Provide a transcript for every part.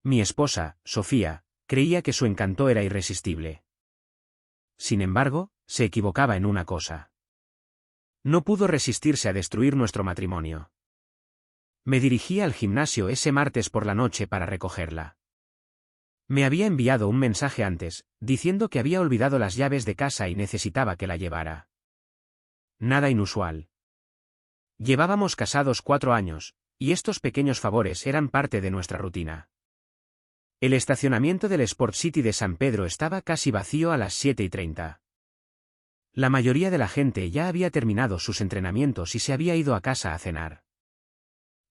Mi esposa, Sofía, creía que su encanto era irresistible. Sin embargo, se equivocaba en una cosa. No pudo resistirse a destruir nuestro matrimonio. Me dirigí al gimnasio ese martes por la noche para recogerla. Me había enviado un mensaje antes, diciendo que había olvidado las llaves de casa y necesitaba que la llevara. Nada inusual. Llevábamos casados 4 años, y estos pequeños favores eran parte de nuestra rutina. El estacionamiento del Sport City de San Pedro estaba casi vacío a las 7:30. La mayoría de la gente ya había terminado sus entrenamientos y se había ido a casa a cenar.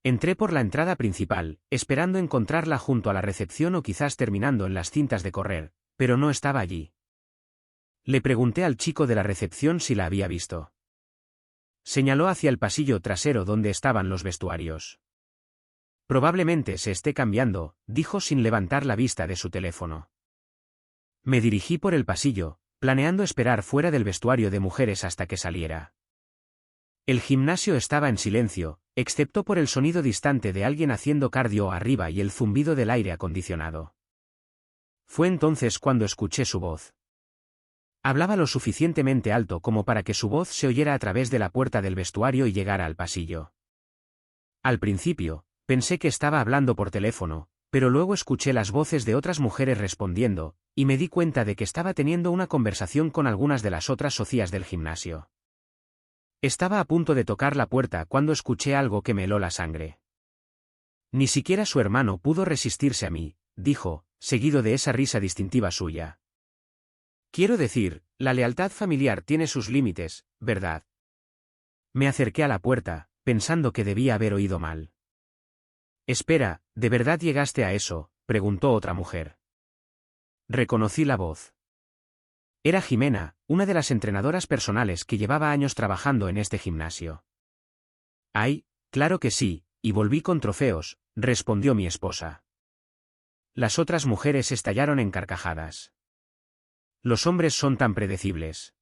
Entré por la entrada principal, esperando encontrarla junto a la recepción o quizás terminando en las cintas de correr, pero no estaba allí. Le pregunté al chico de la recepción si la había visto. Señaló hacia el pasillo trasero donde estaban los vestuarios. Probablemente se esté cambiando, dijo sin levantar la vista de su teléfono. Me dirigí por el pasillo, planeando esperar fuera del vestuario de mujeres hasta que saliera. El gimnasio estaba en silencio, excepto por el sonido distante de alguien haciendo cardio arriba y el zumbido del aire acondicionado. Fue entonces cuando escuché su voz. Hablaba lo suficientemente alto como para que su voz se oyera a través de la puerta del vestuario y llegara al pasillo. Al principio, pensé que estaba hablando por teléfono, pero luego escuché las voces de otras mujeres respondiendo, y me di cuenta de que estaba teniendo una conversación con algunas de las otras socias del gimnasio. Estaba a punto de tocar la puerta cuando escuché algo que me heló la sangre. Ni siquiera su hermano pudo resistirse a mí, dijo, seguido de esa risa distintiva suya. Quiero decir, la lealtad familiar tiene sus límites, ¿verdad? Me acerqué a la puerta, pensando que debía haber oído mal. Espera, ¿de verdad llegaste a eso?, preguntó otra mujer. Reconocí la voz. Era Jimena, una de las entrenadoras personales que llevaba años trabajando en este gimnasio. Ay, claro que sí, y volví con trofeos, respondió mi esposa. Las otras mujeres estallaron en carcajadas. Los hombres son tan predecibles.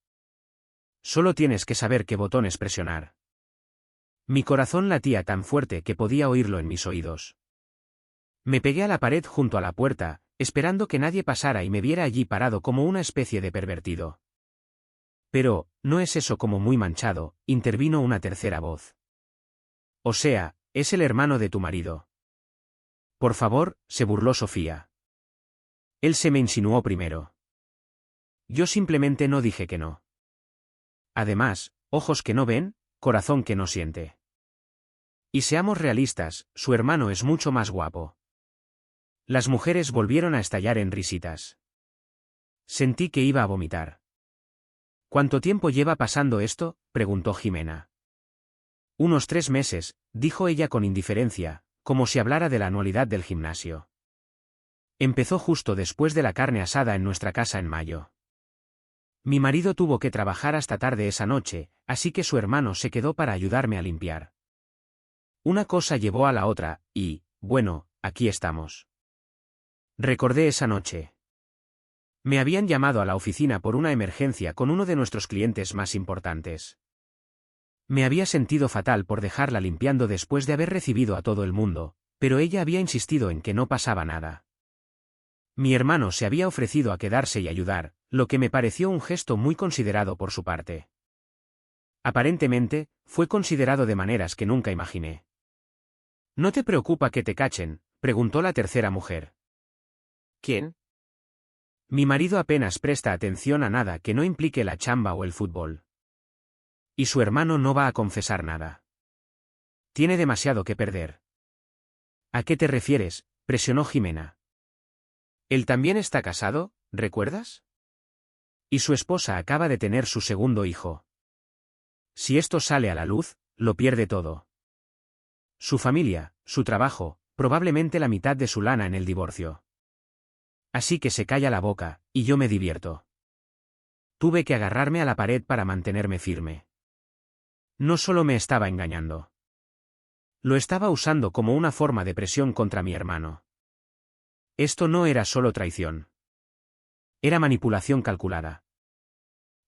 Solo tienes que saber qué botones presionar. Mi corazón latía tan fuerte que podía oírlo en mis oídos. Me pegué a la pared junto a la puerta, esperando que nadie pasara y me viera allí parado como una especie de pervertido. Pero, ¿no es eso como muy manchado?, intervino una tercera voz. O sea, es el hermano de tu marido. Por favor, se burló Sofía. Él se me insinuó primero. Yo simplemente no dije que no. Además, ojos que no ven, corazón que no siente. Y seamos realistas, su hermano es mucho más guapo. Las mujeres volvieron a estallar en risitas. Sentí que iba a vomitar. ¿Cuánto tiempo lleva pasando esto?, preguntó Jimena. Unos 3 meses, dijo ella con indiferencia, como si hablara de la anualidad del gimnasio. Empezó justo después de la carne asada en nuestra casa en mayo. Mi marido tuvo que trabajar hasta tarde esa noche, así que su hermano se quedó para ayudarme a limpiar. Una cosa llevó a la otra, y, bueno, aquí estamos. Recordé esa noche. Me habían llamado a la oficina por una emergencia con uno de nuestros clientes más importantes. Me había sentido fatal por dejarla limpiando después de haber recibido a todo el mundo, pero ella había insistido en que no pasaba nada. Mi hermano se había ofrecido a quedarse y ayudar, lo que me pareció un gesto muy considerado por su parte. Aparentemente, fue considerado de maneras que nunca imaginé. ¿No te preocupa que te cachen?, preguntó la tercera mujer. ¿Quién? Mi marido apenas presta atención a nada que no implique la chamba o el fútbol. Y su hermano no va a confesar nada. Tiene demasiado que perder. ¿A qué te refieres?, presionó Jimena. Él también está casado, ¿recuerdas? Y su esposa acaba de tener su segundo hijo. Si esto sale a la luz, lo pierde todo. Su familia, su trabajo, probablemente la mitad de su lana en el divorcio. Así que se calla la boca, y yo me divierto. Tuve que agarrarme a la pared para mantenerme firme. No solo me estaba engañando. Lo estaba usando como una forma de presión contra mi hermano. Esto no era solo traición. Era manipulación calculada.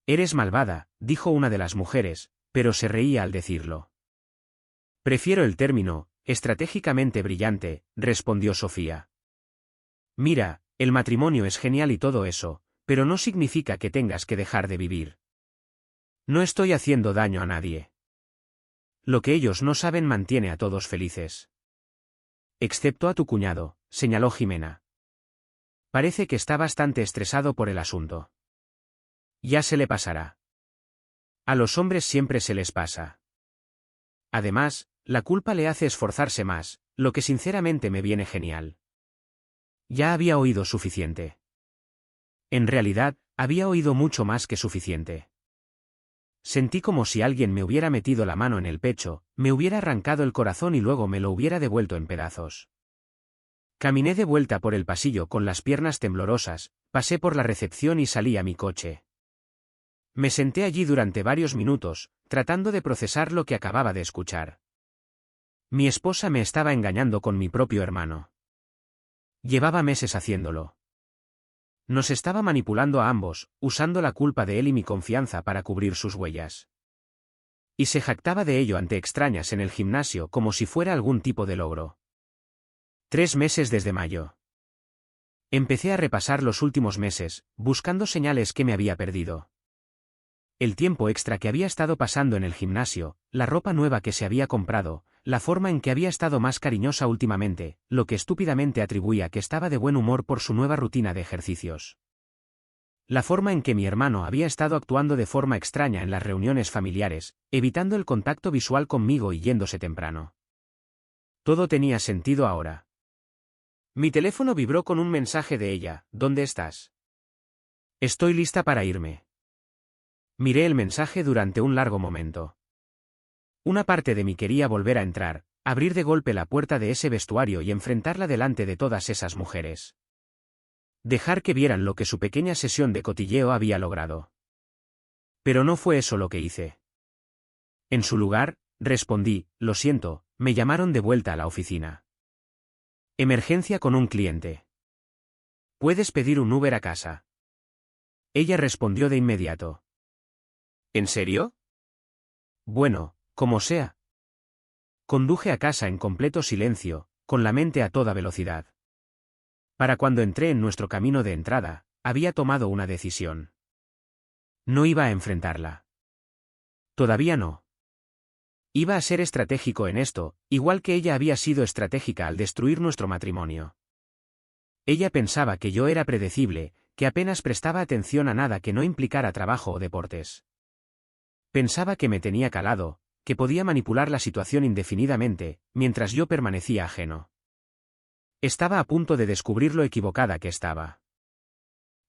Eres malvada, dijo una de las mujeres, pero se reía al decirlo. Prefiero el término, estratégicamente brillante, respondió Sofía. Mira, el matrimonio es genial y todo eso, pero no significa que tengas que dejar de vivir. No estoy haciendo daño a nadie. Lo que ellos no saben mantiene a todos felices. Excepto a tu cuñado, señaló Jimena. Parece que está bastante estresado por el asunto. Ya se le pasará. A los hombres siempre se les pasa. Además, la culpa le hace esforzarse más, lo que sinceramente me viene genial. Ya había oído suficiente. En realidad, había oído mucho más que suficiente. Sentí como si alguien me hubiera metido la mano en el pecho, me hubiera arrancado el corazón y luego me lo hubiera devuelto en pedazos. Caminé de vuelta por el pasillo con las piernas temblorosas, pasé por la recepción y salí a mi coche. Me senté allí durante varios minutos, tratando de procesar lo que acababa de escuchar. Mi esposa me estaba engañando con mi propio hermano. Llevaba meses haciéndolo. Nos estaba manipulando a ambos, usando la culpa de él y mi confianza para cubrir sus huellas. Y se jactaba de ello ante extrañas en el gimnasio como si fuera algún tipo de logro. 3 meses desde mayo. Empecé a repasar los últimos meses, buscando señales que me había perdido. El tiempo extra que había estado pasando en el gimnasio, la ropa nueva que se había comprado, la forma en que había estado más cariñosa últimamente, lo que estúpidamente atribuía que estaba de buen humor por su nueva rutina de ejercicios. La forma en que mi hermano había estado actuando de forma extraña en las reuniones familiares, evitando el contacto visual conmigo y yéndose temprano. Todo tenía sentido ahora. Mi teléfono vibró con un mensaje de ella. ¿Dónde estás? Estoy lista para irme. Miré el mensaje durante un largo momento. Una parte de mí quería volver a entrar, abrir de golpe la puerta de ese vestuario y enfrentarla delante de todas esas mujeres. Dejar que vieran lo que su pequeña sesión de cotilleo había logrado. Pero no fue eso lo que hice. En su lugar, respondí, lo siento, me llamaron de vuelta a la oficina. Emergencia con un cliente. ¿Puedes pedir un Uber a casa? Ella respondió de inmediato. ¿En serio? Bueno, como sea. Conduje a casa en completo silencio, con la mente a toda velocidad. Para cuando entré en nuestro camino de entrada, había tomado una decisión. No iba a enfrentarla. Todavía no. Iba a ser estratégico en esto, igual que ella había sido estratégica al destruir nuestro matrimonio. Ella pensaba que yo era predecible, que apenas prestaba atención a nada que no implicara trabajo o deportes. Pensaba que me tenía calado, que podía manipular la situación indefinidamente, mientras yo permanecía ajeno. Estaba a punto de descubrir lo equivocada que estaba.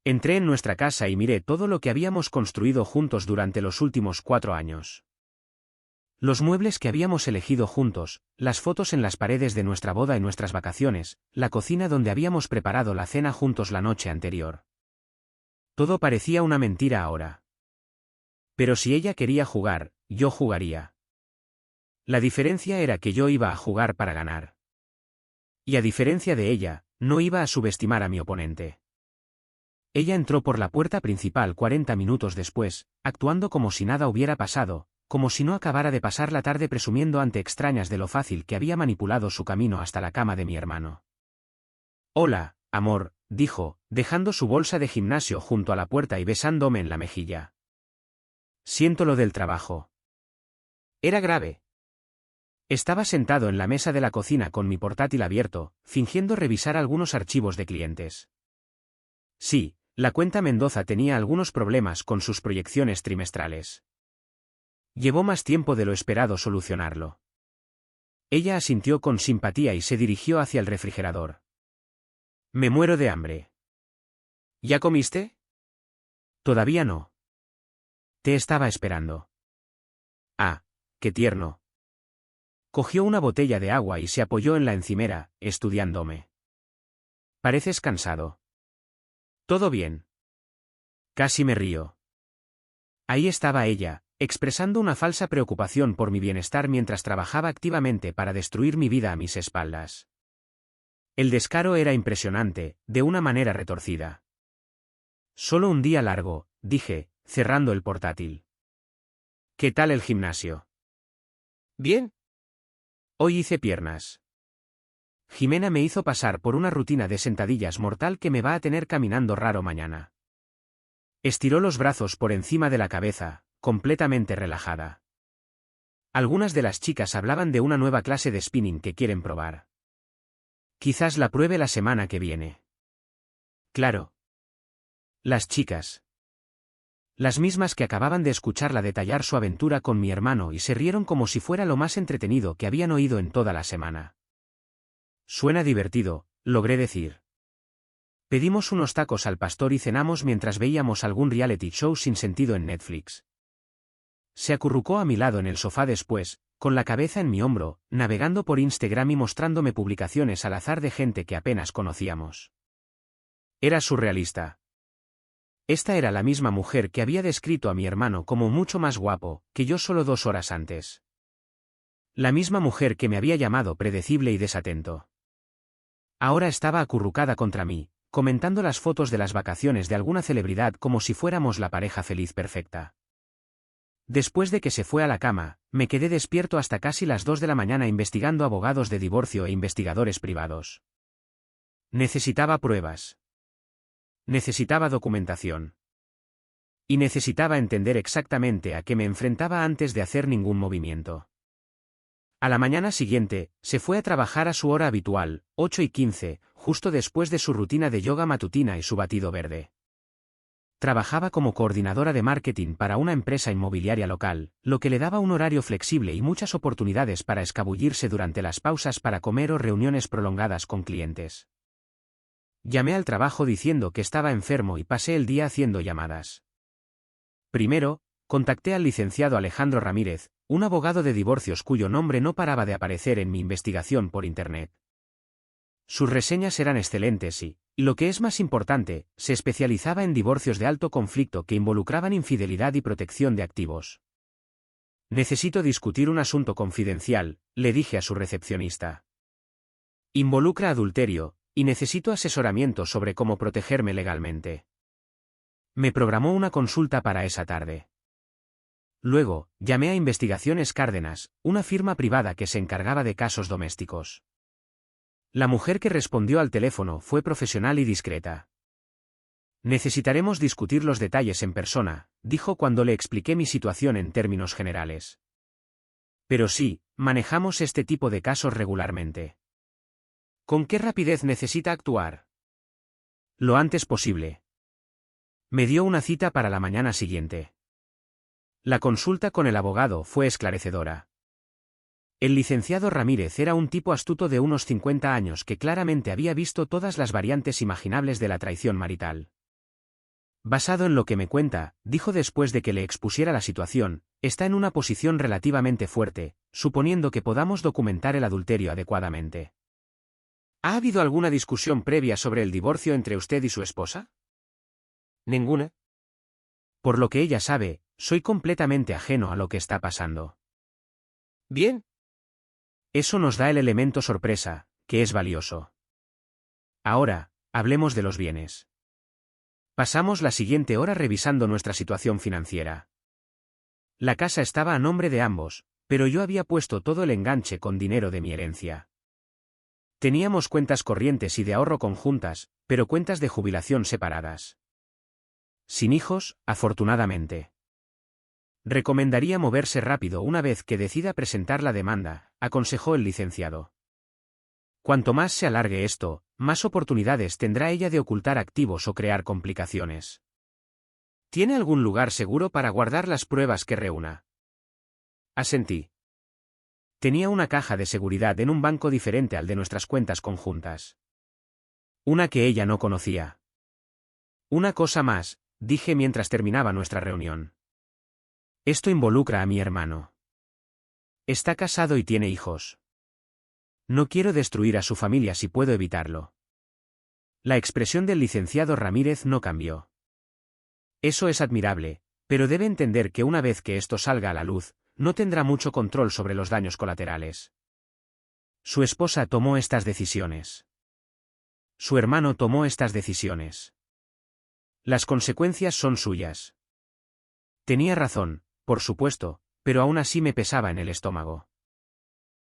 Entré en nuestra casa y miré todo lo que habíamos construido juntos durante los últimos 4 años. Los muebles que habíamos elegido juntos, las fotos en las paredes de nuestra boda y nuestras vacaciones, la cocina donde habíamos preparado la cena juntos la noche anterior. Todo parecía una mentira ahora. Pero si ella quería jugar, yo jugaría. La diferencia era que yo iba a jugar para ganar. Y a diferencia de ella, no iba a subestimar a mi oponente. Ella entró por la puerta principal 40 minutos después, actuando como si nada hubiera pasado, como si no acabara de pasar la tarde presumiendo ante extrañas de lo fácil que había manipulado su camino hasta la cama de mi hermano. Hola, amor, dijo, dejando su bolsa de gimnasio junto a la puerta y besándome en la mejilla. Siento lo del trabajo. Era grave. Estaba sentado en la mesa de la cocina con mi portátil abierto, fingiendo revisar algunos archivos de clientes. Sí, la cuenta Mendoza tenía algunos problemas con sus proyecciones trimestrales. Llevó más tiempo de lo esperado solucionarlo. Ella asintió con simpatía y se dirigió hacia el refrigerador. Me muero de hambre. ¿Ya comiste? Todavía no. Te estaba esperando. Ah, qué tierno. Cogió una botella de agua y se apoyó en la encimera, estudiándome. Pareces cansado. ¿Todo bien? Casi me río. Ahí estaba ella, expresando una falsa preocupación por mi bienestar mientras trabajaba activamente para destruir mi vida a mis espaldas. El descaro era impresionante, de una manera retorcida. Solo un día largo, dije, cerrando el portátil. ¿Qué tal el gimnasio? Bien. Hoy hice piernas. Jimena me hizo pasar por una rutina de sentadillas mortal que me va a tener caminando raro mañana. Estiró los brazos por encima de la cabeza, completamente relajada. Algunas de las chicas hablaban de una nueva clase de spinning que quieren probar. Quizás la pruebe la semana que viene. Claro. Las chicas. Las mismas que acababan de escucharla detallar su aventura con mi hermano y se rieron como si fuera lo más entretenido que habían oído en toda la semana. Suena divertido, logré decir. Pedimos unos tacos al pastor y cenamos mientras veíamos algún reality show sin sentido en Netflix. Se acurrucó a mi lado en el sofá después, con la cabeza en mi hombro, navegando por Instagram y mostrándome publicaciones al azar de gente que apenas conocíamos. Era surrealista. Esta era la misma mujer que había descrito a mi hermano como mucho más guapo que yo solo 2 horas antes. La misma mujer que me había llamado predecible y desatento. Ahora estaba acurrucada contra mí, comentando las fotos de las vacaciones de alguna celebridad como si fuéramos la pareja feliz perfecta. Después de que se fue a la cama, me quedé despierto hasta casi las 2 de la mañana investigando abogados de divorcio e investigadores privados. Necesitaba pruebas. Necesitaba documentación. Y necesitaba entender exactamente a qué me enfrentaba antes de hacer ningún movimiento. A la mañana siguiente, se fue a trabajar a su hora habitual, 8:15, justo después de su rutina de yoga matutina y su batido verde. Trabajaba como coordinadora de marketing para una empresa inmobiliaria local, lo que le daba un horario flexible y muchas oportunidades para escabullirse durante las pausas para comer o reuniones prolongadas con clientes. Llamé al trabajo diciendo que estaba enfermo y pasé el día haciendo llamadas. Primero, contacté al licenciado Alejandro Ramírez, un abogado de divorcios cuyo nombre no paraba de aparecer en mi investigación por Internet. Sus reseñas eran excelentes y, lo que es más importante, se especializaba en divorcios de alto conflicto que involucraban infidelidad y protección de activos. Necesito discutir un asunto confidencial, le dije a su recepcionista. Involucra adulterio, y necesito asesoramiento sobre cómo protegerme legalmente. Me programó una consulta para esa tarde. Luego, llamé a Investigaciones Cárdenas, una firma privada que se encargaba de casos domésticos. La mujer que respondió al teléfono fue profesional y discreta. Necesitaremos discutir los detalles en persona, dijo cuando le expliqué mi situación en términos generales. Pero sí, manejamos este tipo de casos regularmente. ¿Con qué rapidez necesita actuar? Lo antes posible. Me dio una cita para la mañana siguiente. La consulta con el abogado fue esclarecedora. El licenciado Ramírez era un tipo astuto de unos 50 años que claramente había visto todas las variantes imaginables de la traición marital. Basado en lo que me cuenta, dijo después de que le expusiera la situación, está en una posición relativamente fuerte, suponiendo que podamos documentar el adulterio adecuadamente. ¿Ha habido alguna discusión previa sobre el divorcio entre usted y su esposa? Ninguna. Por lo que ella sabe, soy completamente ajeno a lo que está pasando. Bien. Eso nos da el elemento sorpresa, que es valioso. Ahora, hablemos de los bienes. Pasamos la siguiente hora revisando nuestra situación financiera. La casa estaba a nombre de ambos, pero yo había puesto todo el enganche con dinero de mi herencia. Teníamos cuentas corrientes y de ahorro conjuntas, pero cuentas de jubilación separadas. Sin hijos, afortunadamente. Recomendaría moverse rápido una vez que decida presentar la demanda, aconsejó el licenciado. Cuanto más se alargue esto, más oportunidades tendrá ella de ocultar activos o crear complicaciones. ¿Tiene algún lugar seguro para guardar las pruebas que reúna? Asentí. Tenía una caja de seguridad en un banco diferente al de nuestras cuentas conjuntas. Una que ella no conocía. Una cosa más, dije mientras terminaba nuestra reunión. Esto involucra a mi hermano. Está casado y tiene hijos. No quiero destruir a su familia si puedo evitarlo. La expresión del licenciado Ramírez no cambió. Eso es admirable, pero debe entender que una vez que esto salga a la luz, no tendrá mucho control sobre los daños colaterales. Su esposa tomó estas decisiones. Su hermano tomó estas decisiones. Las consecuencias son suyas. Tenía razón, por supuesto, pero aún así me pesaba en el estómago.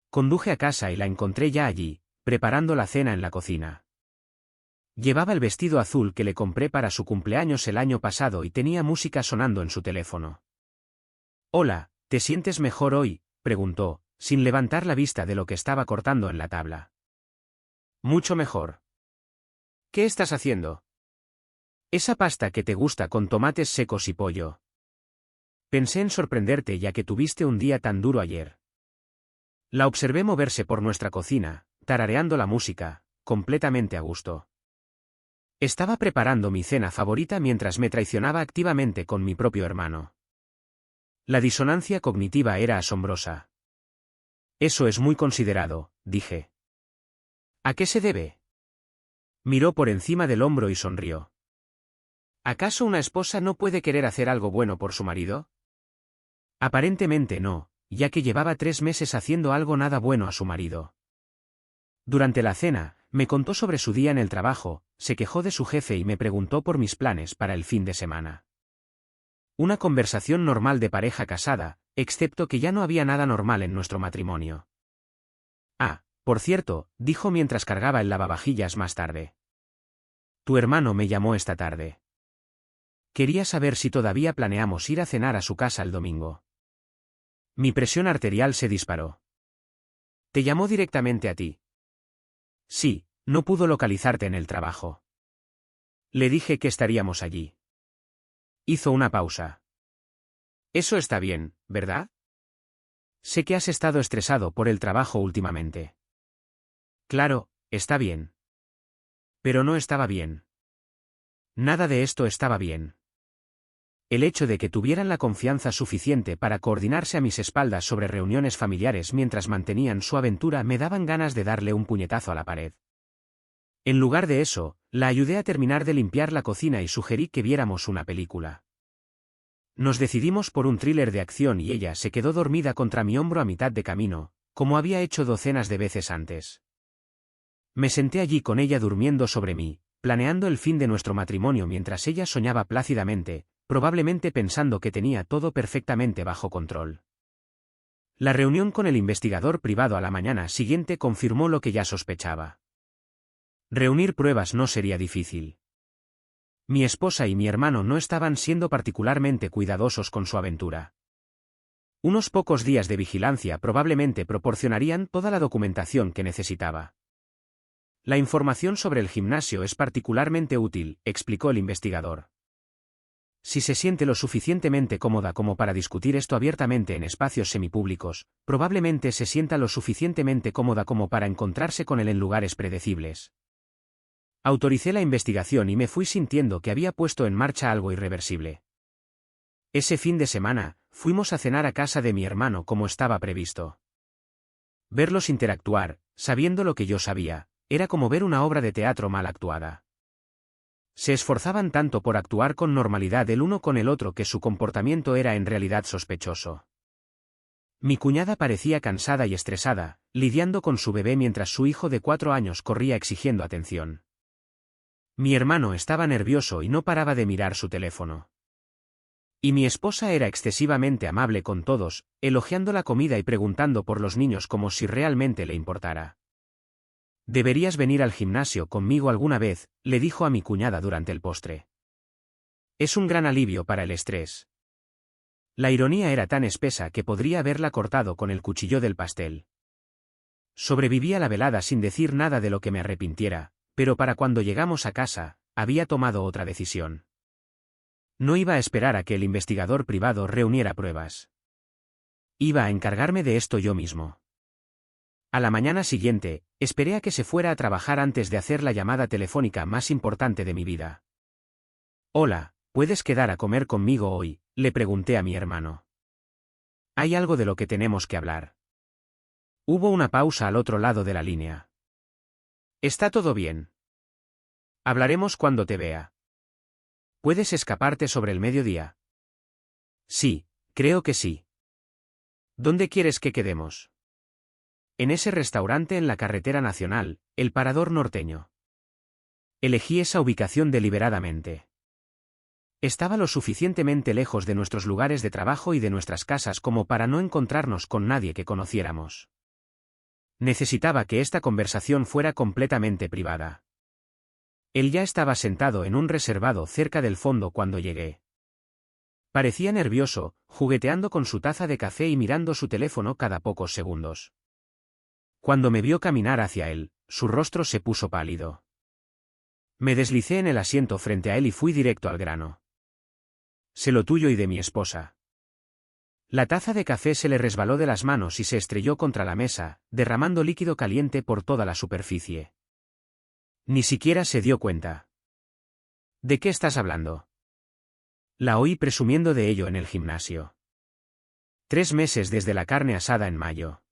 Conduje a casa y la encontré ya allí, preparando la cena en la cocina. Llevaba el vestido azul que le compré para su cumpleaños el año pasado y tenía música sonando en su teléfono. «Hola, ¿te sientes mejor hoy?», preguntó, sin levantar la vista de lo que estaba cortando en la tabla. «Mucho mejor». «¿Qué estás haciendo?» «Esa pasta que te gusta con tomates secos y pollo». Pensé en sorprenderte ya que tuviste un día tan duro ayer. La observé moverse por nuestra cocina, tarareando la música, completamente a gusto. Estaba preparando mi cena favorita mientras me traicionaba activamente con mi propio hermano. La disonancia cognitiva era asombrosa. «Eso es muy considerado», dije. «¿A qué se debe?» Miró por encima del hombro y sonrió. ¿Acaso una esposa no puede querer hacer algo bueno por su marido? Aparentemente no, ya que llevaba 3 meses haciendo algo nada bueno a su marido. Durante la cena, me contó sobre su día en el trabajo, se quejó de su jefe y me preguntó por mis planes para el fin de semana. Una conversación normal de pareja casada, excepto que ya no había nada normal en nuestro matrimonio. «Ah, por cierto», dijo mientras cargaba el lavavajillas más tarde. «Tu hermano me llamó esta tarde. Quería saber si todavía planeamos ir a cenar a su casa el domingo». Mi presión arterial se disparó. «¿Te llamó directamente a ti?» «Sí, no pudo localizarte en el trabajo. Le dije que estaríamos allí». Hizo una pausa. «Eso está bien, ¿verdad? Sé que has estado estresado por el trabajo últimamente». «Claro, está bien». Pero no estaba bien. Nada de esto estaba bien. El hecho de que tuvieran la confianza suficiente para coordinarse a mis espaldas sobre reuniones familiares mientras mantenían su aventura me daban ganas de darle un puñetazo a la pared. En lugar de eso, la ayudé a terminar de limpiar la cocina y sugerí que viéramos una película. Nos decidimos por un thriller de acción y ella se quedó dormida contra mi hombro a mitad de camino, como había hecho docenas de veces antes. Me senté allí con ella durmiendo sobre mí, planeando el fin de nuestro matrimonio mientras ella soñaba plácidamente, probablemente pensando que tenía todo perfectamente bajo control. La reunión con el investigador privado a la mañana siguiente confirmó lo que ya sospechaba. Reunir pruebas no sería difícil. Mi esposa y mi hermano no estaban siendo particularmente cuidadosos con su aventura. Unos pocos días de vigilancia probablemente proporcionarían toda la documentación que necesitaba. La información sobre el gimnasio es particularmente útil, explicó el investigador. Si se siente lo suficientemente cómoda como para discutir esto abiertamente en espacios semipúblicos, probablemente se sienta lo suficientemente cómoda como para encontrarse con él en lugares predecibles. Autoricé la investigación y me fui sintiendo que había puesto en marcha algo irreversible. Ese fin de semana, fuimos a cenar a casa de mi hermano como estaba previsto. Verlos interactuar, sabiendo lo que yo sabía, era como ver una obra de teatro mal actuada. Se esforzaban tanto por actuar con normalidad el uno con el otro que su comportamiento era en realidad sospechoso. Mi cuñada parecía cansada y estresada, lidiando con su bebé mientras su hijo de 4 años corría exigiendo atención. Mi hermano estaba nervioso y no paraba de mirar su teléfono. Y mi esposa era excesivamente amable con todos, elogiando la comida y preguntando por los niños como si realmente le importara. «Deberías venir al gimnasio conmigo alguna vez», le dijo a mi cuñada durante el postre. «Es un gran alivio para el estrés». La ironía era tan espesa que podría haberla cortado con el cuchillo del pastel. Sobreviví a la velada sin decir nada de lo que me arrepintiera, pero para cuando llegamos a casa, había tomado otra decisión. No iba a esperar a que el investigador privado reuniera pruebas. Iba a encargarme de esto yo mismo. A la mañana siguiente, esperé a que se fuera a trabajar antes de hacer la llamada telefónica más importante de mi vida. «Hola, ¿puedes quedar a comer conmigo hoy?», le pregunté a mi hermano. «Hay algo de lo que tenemos que hablar». Hubo una pausa al otro lado de la línea. «¿Está todo bien? Hablaremos cuando te vea. ¿Puedes escaparte sobre el mediodía?» «Sí, creo que sí». «¿Dónde quieres que quedemos?» «En ese restaurante en la carretera nacional, el Parador Norteño». Elegí esa ubicación deliberadamente. Estaba lo suficientemente lejos de nuestros lugares de trabajo y de nuestras casas como para no encontrarnos con nadie que conociéramos. Necesitaba que esta conversación fuera completamente privada. Él ya estaba sentado en un reservado cerca del fondo cuando llegué. Parecía nervioso, jugueteando con su taza de café y mirando su teléfono cada pocos segundos. Cuando me vio caminar hacia él, su rostro se puso pálido. Me deslicé en el asiento frente a él y fui directo al grano. Sé lo tuyo y de mi esposa. La taza de café se le resbaló de las manos y se estrelló contra la mesa, derramando líquido caliente por toda la superficie. Ni siquiera se dio cuenta. ¿De qué estás hablando? La oí presumiendo de ello en el gimnasio. 3 meses desde la carne asada en mayo.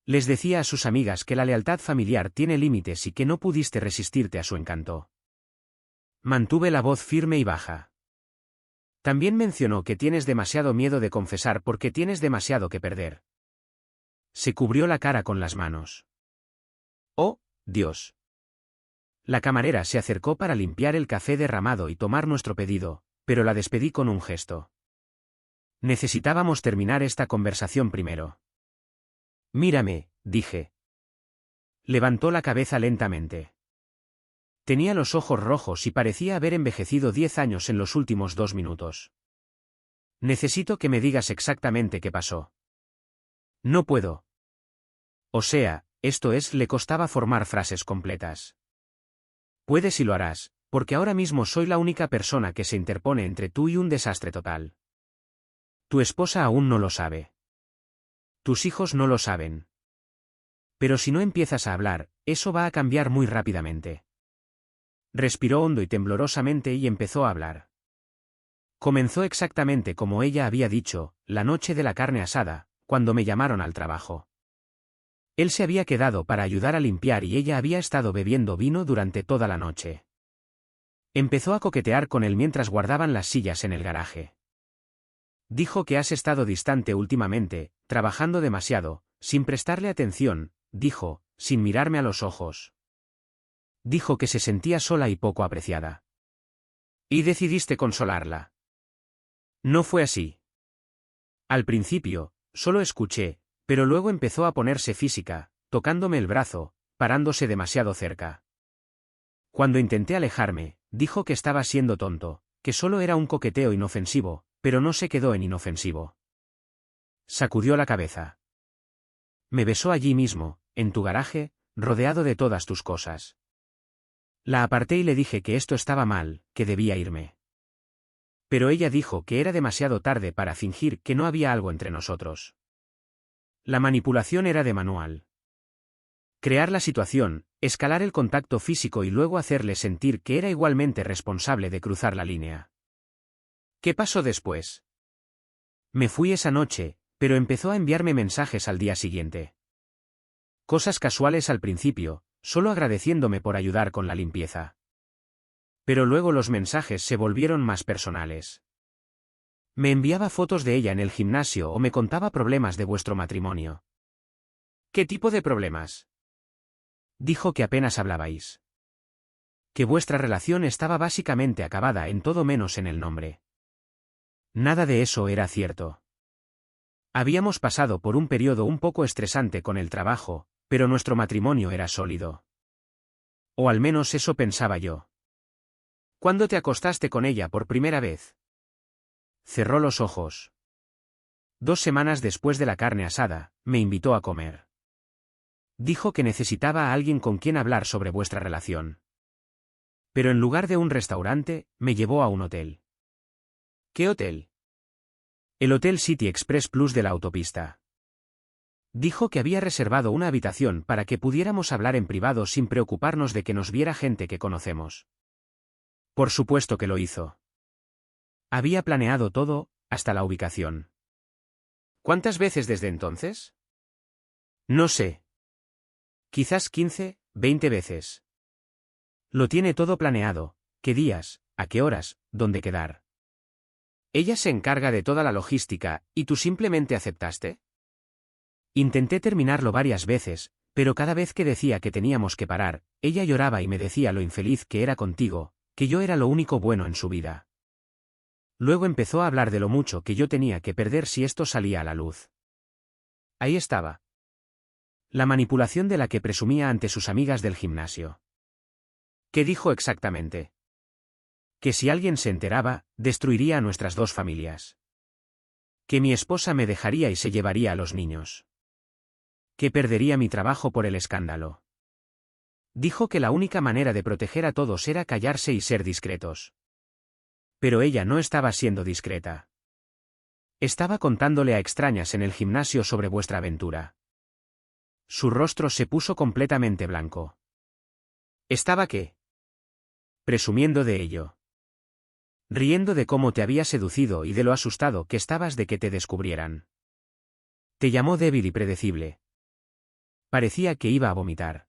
Les decía a sus amigas que la lealtad familiar tiene límites y que no pudiste resistirte a su encanto. Mantuve la voz firme y baja. También mencionó que tienes demasiado miedo de confesar porque tienes demasiado que perder. Se cubrió la cara con las manos. ¡Oh, Dios! La camarera se acercó para limpiar el café derramado y tomar nuestro pedido, pero la despedí con un gesto. Necesitábamos terminar esta conversación primero. Mírame, dije. Levantó la cabeza lentamente. Tenía los ojos rojos y parecía haber envejecido 10 años en los últimos 2 minutos. Necesito que me digas exactamente qué pasó. No puedo. O sea, esto es, le costaba formar frases completas. Puedes y lo harás, porque ahora mismo soy la única persona que se interpone entre tú y un desastre total. Tu esposa aún no lo sabe. Tus hijos no lo saben. Pero si no empiezas a hablar, eso va a cambiar muy rápidamente. Respiró hondo y temblorosamente y empezó a hablar. Comenzó exactamente como ella había dicho, la noche de la carne asada, cuando me llamaron al trabajo. Él se había quedado para ayudar a limpiar y ella había estado bebiendo vino durante toda la noche. Empezó a coquetear con él mientras guardaban las sillas en el garaje. Dijo que has estado distante últimamente, trabajando demasiado, sin prestarle atención, dijo, sin mirarme a los ojos. Dijo que se sentía sola y poco apreciada. Y decidiste consolarla. No fue así. Al principio, solo escuché, pero luego empezó a ponerse física, tocándome el brazo, parándose demasiado cerca. Cuando intenté alejarme, dijo que estaba siendo tonto, que solo era un coqueteo inofensivo, pero no se quedó en inofensivo. Sacudió la cabeza. Me besó allí mismo, en tu garaje, rodeado de todas tus cosas. La aparté y le dije que esto estaba mal, que debía irme. Pero ella dijo que era demasiado tarde para fingir que no había algo entre nosotros. La manipulación era de manual. Crear la situación, escalar el contacto físico y luego hacerle sentir que era igualmente responsable de cruzar la línea. ¿Qué pasó después? Me fui esa noche, pero empezó a enviarme mensajes al día siguiente. Cosas casuales al principio, solo agradeciéndome por ayudar con la limpieza. Pero luego los mensajes se volvieron más personales. Me enviaba fotos de ella en el gimnasio o me contaba problemas de vuestro matrimonio. ¿Qué tipo de problemas? Dijo que apenas hablabais. Que vuestra relación estaba básicamente acabada en todo menos en el nombre. Nada de eso era cierto. Habíamos pasado por un periodo un poco estresante con el trabajo, pero nuestro matrimonio era sólido. O al menos eso pensaba yo. ¿Cuándo te acostaste con ella por primera vez? Cerró los ojos. 2 semanas después de la carne asada, me invitó a comer. Dijo que necesitaba a alguien con quien hablar sobre vuestra relación. Pero en lugar de un restaurante, me llevó a un hotel. ¿Qué hotel? El Hotel City Express Plus de la autopista. Dijo que había reservado una habitación para que pudiéramos hablar en privado sin preocuparnos de que nos viera gente que conocemos. Por supuesto que lo hizo. Había planeado todo, hasta la ubicación. ¿Cuántas veces desde entonces? No sé. Quizás 15, 20 veces. Lo tiene todo planeado, qué días, a qué horas, dónde quedar. Ella se encarga de toda la logística, ¿y tú simplemente aceptaste? Intenté terminarlo varias veces, pero cada vez que decía que teníamos que parar, ella lloraba y me decía lo infeliz que era contigo, que yo era lo único bueno en su vida. Luego empezó a hablar de lo mucho que yo tenía que perder si esto salía a la luz. Ahí estaba. La manipulación de la que presumía ante sus amigas del gimnasio. ¿Qué dijo exactamente? Que si alguien se enteraba, destruiría a nuestras dos familias. Que mi esposa me dejaría y se llevaría a los niños. Que perdería mi trabajo por el escándalo. Dijo que la única manera de proteger a todos era callarse y ser discretos. Pero ella no estaba siendo discreta. Estaba contándole a extrañas en el gimnasio sobre vuestra aventura. Su rostro se puso completamente blanco. ¿Estaba qué? Presumiendo de ello. Riendo de cómo te había seducido y de lo asustado que estabas de que te descubrieran. Te llamó débil y predecible. Parecía que iba a vomitar.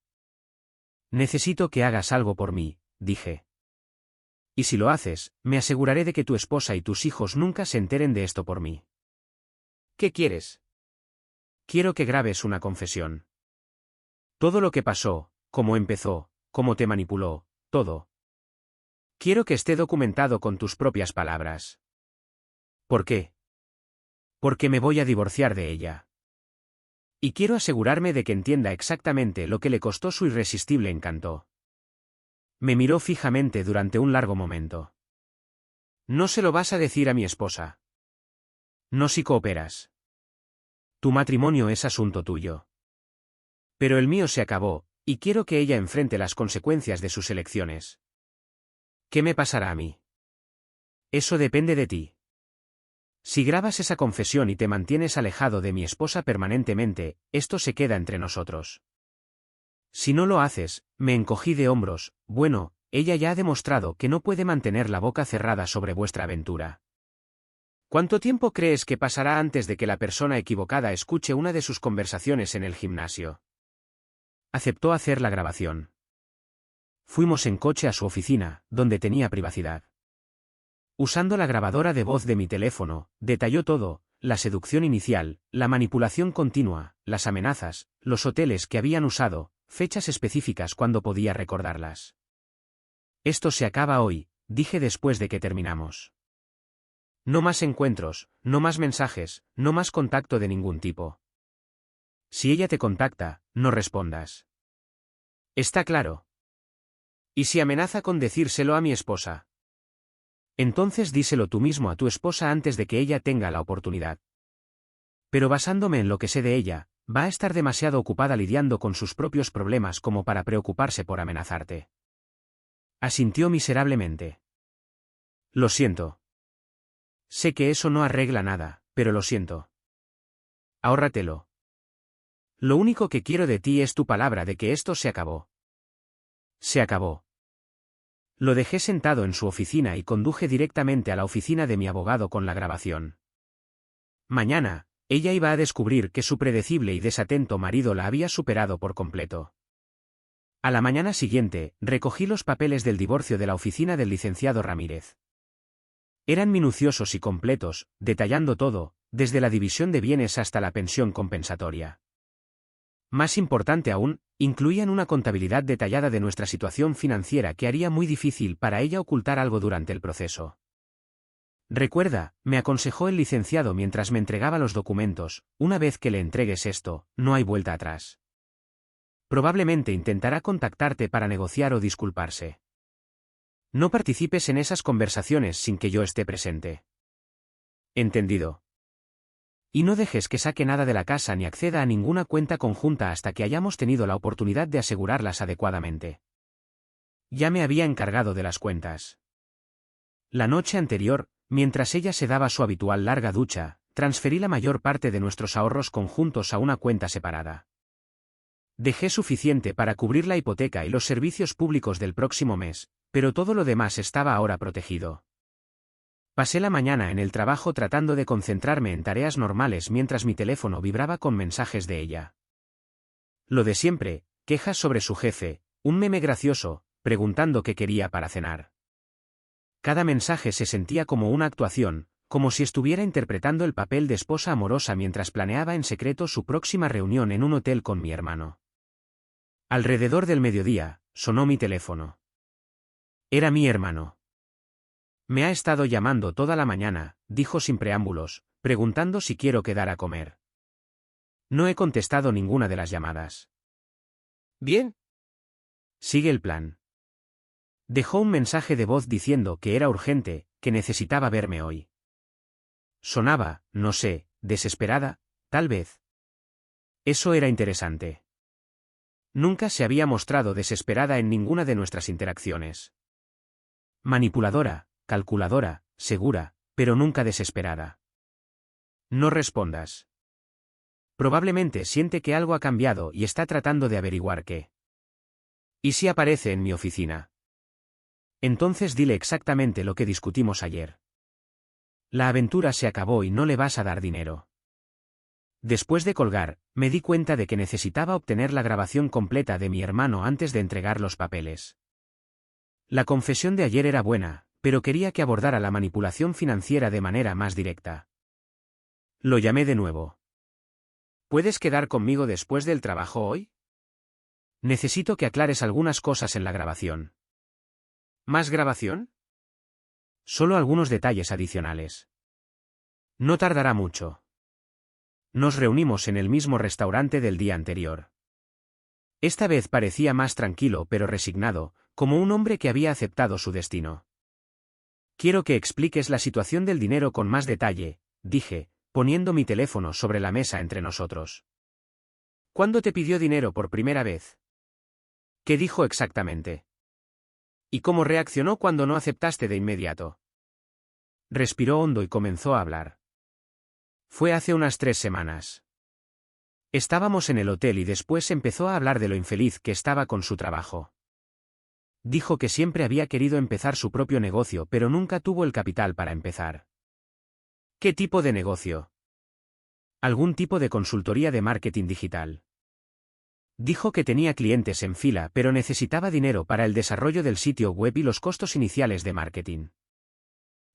Necesito que hagas algo por mí, dije. Y si lo haces, me aseguraré de que tu esposa y tus hijos nunca se enteren de esto por mí. ¿Qué quieres? Quiero que grabes una confesión. Todo lo que pasó, cómo empezó, cómo te manipuló, todo. Quiero que esté documentado con tus propias palabras. ¿Por qué? Porque me voy a divorciar de ella. Y quiero asegurarme de que entienda exactamente lo que le costó su irresistible encanto. Me miró fijamente durante un largo momento. No se lo vas a decir a mi esposa. No si cooperas. Tu matrimonio es asunto tuyo. Pero el mío se acabó, y quiero que ella enfrente las consecuencias de sus elecciones. ¿Qué me pasará a mí? Eso depende de ti. Si grabas esa confesión y te mantienes alejado de mi esposa permanentemente, esto se queda entre nosotros. Si no lo haces, me encogí de hombros, bueno, ella ya ha demostrado que no puede mantener la boca cerrada sobre vuestra aventura. ¿Cuánto tiempo crees que pasará antes de que la persona equivocada escuche una de sus conversaciones en el gimnasio? Aceptó hacer la grabación. Fuimos en coche a su oficina, donde tenía privacidad. Usando la grabadora de voz de mi teléfono, detalló todo, la seducción inicial, la manipulación continua, las amenazas, los hoteles que habían usado, fechas específicas cuando podía recordarlas. Esto se acaba hoy, dije después de que terminamos. No más encuentros, no más mensajes, no más contacto de ningún tipo. Si ella te contacta, no respondas. ¿Está claro? ¿Y si amenaza con decírselo a mi esposa? Entonces díselo tú mismo a tu esposa antes de que ella tenga la oportunidad. Pero basándome en lo que sé de ella, va a estar demasiado ocupada lidiando con sus propios problemas como para preocuparse por amenazarte. Asintió miserablemente. Lo siento. Sé que eso no arregla nada, pero lo siento. Ahórratelo. Lo único que quiero de ti es tu palabra de que esto se acabó. Se acabó. Lo dejé sentado en su oficina y conduje directamente a la oficina de mi abogado con la grabación. Mañana, ella iba a descubrir que su predecible y desatento marido la había superado por completo. A la mañana siguiente, recogí los papeles del divorcio de la oficina del licenciado Ramírez. Eran minuciosos y completos, detallando todo, desde la división de bienes hasta la pensión compensatoria. Más importante aún, incluían una contabilidad detallada de nuestra situación financiera que haría muy difícil para ella ocultar algo durante el proceso. Recuerda, me aconsejó el licenciado mientras me entregaba los documentos, una vez que le entregues esto, no hay vuelta atrás. Probablemente intentará contactarte para negociar o disculparse. No participes en esas conversaciones sin que yo esté presente. Entendido. Y no dejes que saque nada de la casa ni acceda a ninguna cuenta conjunta hasta que hayamos tenido la oportunidad de asegurarlas adecuadamente. Ya me había encargado de las cuentas. La noche anterior, mientras ella se daba su habitual larga ducha, transferí la mayor parte de nuestros ahorros conjuntos a una cuenta separada. Dejé suficiente para cubrir la hipoteca y los servicios públicos del próximo mes, pero todo lo demás estaba ahora protegido. Pasé la mañana en el trabajo tratando de concentrarme en tareas normales mientras mi teléfono vibraba con mensajes de ella. Lo de siempre, quejas sobre su jefe, un meme gracioso, preguntando qué quería para cenar. Cada mensaje se sentía como una actuación, como si estuviera interpretando el papel de esposa amorosa mientras planeaba en secreto su próxima reunión en un hotel con mi hermano. Alrededor del mediodía, sonó mi teléfono. Era mi hermano. Me ha estado llamando toda la mañana, dijo sin preámbulos, preguntando si quiero quedar a comer. No he contestado ninguna de las llamadas. Bien. Sigue el plan. Dejó un mensaje de voz diciendo que era urgente, que necesitaba verme hoy. Sonaba, no sé, desesperada, tal vez. Eso era interesante. Nunca se había mostrado desesperada en ninguna de nuestras interacciones. Manipuladora, calculadora, segura, pero nunca desesperada. No respondas. Probablemente siente que algo ha cambiado y está tratando de averiguar qué. ¿Y si aparece en mi oficina? Entonces dile exactamente lo que discutimos ayer. La aventura se acabó y no le vas a dar dinero. Después de colgar, me di cuenta de que necesitaba obtener la grabación completa de mi hermano antes de entregar los papeles. La confesión de ayer era buena, pero quería que abordara la manipulación financiera de manera más directa. Lo llamé de nuevo. ¿Puedes quedar conmigo después del trabajo hoy? Necesito que aclares algunas cosas en la grabación. ¿Más grabación? Solo algunos detalles adicionales. No tardará mucho. Nos reunimos en el mismo restaurante del día anterior. Esta vez parecía más tranquilo pero resignado, como un hombre que había aceptado su destino. Quiero que expliques la situación del dinero con más detalle, dije, poniendo mi teléfono sobre la mesa entre nosotros. ¿Cuándo te pidió dinero por primera vez? ¿Qué dijo exactamente? ¿Y cómo reaccionó cuando no aceptaste de inmediato? Respiró hondo y comenzó a hablar. Fue hace unas 3 semanas. Estábamos en el hotel y después empezó a hablar de lo infeliz que estaba con su trabajo. Dijo que siempre había querido empezar su propio negocio pero nunca tuvo el capital para empezar. ¿Qué tipo de negocio? Algún tipo de consultoría de marketing digital. Dijo que tenía clientes en fila pero necesitaba dinero para el desarrollo del sitio web y los costos iniciales de marketing.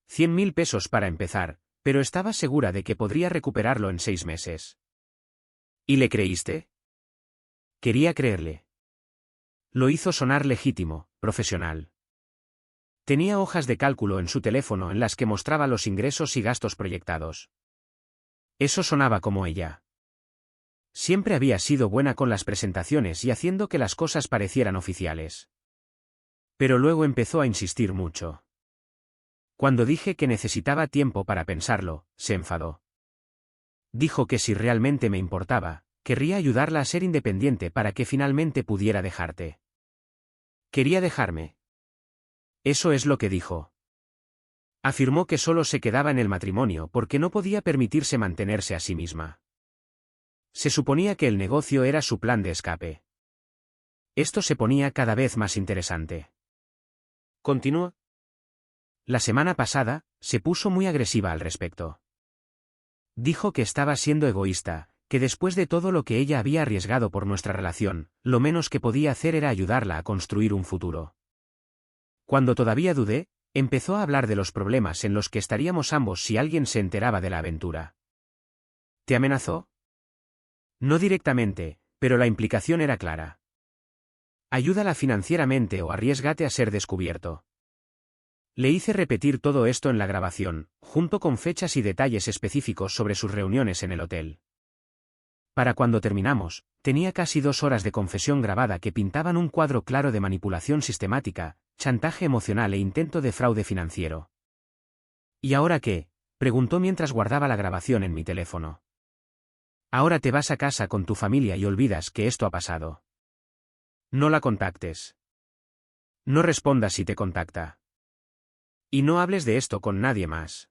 100.000 pesos para empezar, pero estaba segura de que podría recuperarlo en 6 meses. ¿Y le creíste? Quería creerle. Lo hizo sonar legítimo, profesional. Tenía hojas de cálculo en su teléfono en las que mostraba los ingresos y gastos proyectados. Eso sonaba como ella. Siempre había sido buena con las presentaciones y haciendo que las cosas parecieran oficiales. Pero luego empezó a insistir mucho. Cuando dije que necesitaba tiempo para pensarlo, se enfadó. Dijo que si realmente me importaba, querría ayudarla a ser independiente para que finalmente pudiera dejarte. Quería dejarme. Eso es lo que dijo. Afirmó que solo se quedaba en el matrimonio porque no podía permitirse mantenerse a sí misma. Se suponía que el negocio era su plan de escape. Esto se ponía cada vez más interesante. Continúa. La semana pasada, se puso muy agresiva al respecto. Dijo que estaba siendo egoísta, que después de todo lo que ella había arriesgado por nuestra relación, lo menos que podía hacer era ayudarla a construir un futuro. Cuando todavía dudé, empezó a hablar de los problemas en los que estaríamos ambos si alguien se enteraba de la aventura. ¿Te amenazó? No directamente, pero la implicación era clara. Ayúdala financieramente o arriésgate a ser descubierto. Le hice repetir todo esto en la grabación, junto con fechas y detalles específicos sobre sus reuniones en el hotel. Para cuando terminamos, tenía casi 2 horas de confesión grabada que pintaban un cuadro claro de manipulación sistemática, chantaje emocional e intento de fraude financiero. ¿Y ahora qué?, preguntó mientras guardaba la grabación en mi teléfono. Ahora te vas a casa con tu familia y olvidas que esto ha pasado. No la contactes. No respondas si te contacta. Y no hables de esto con nadie más.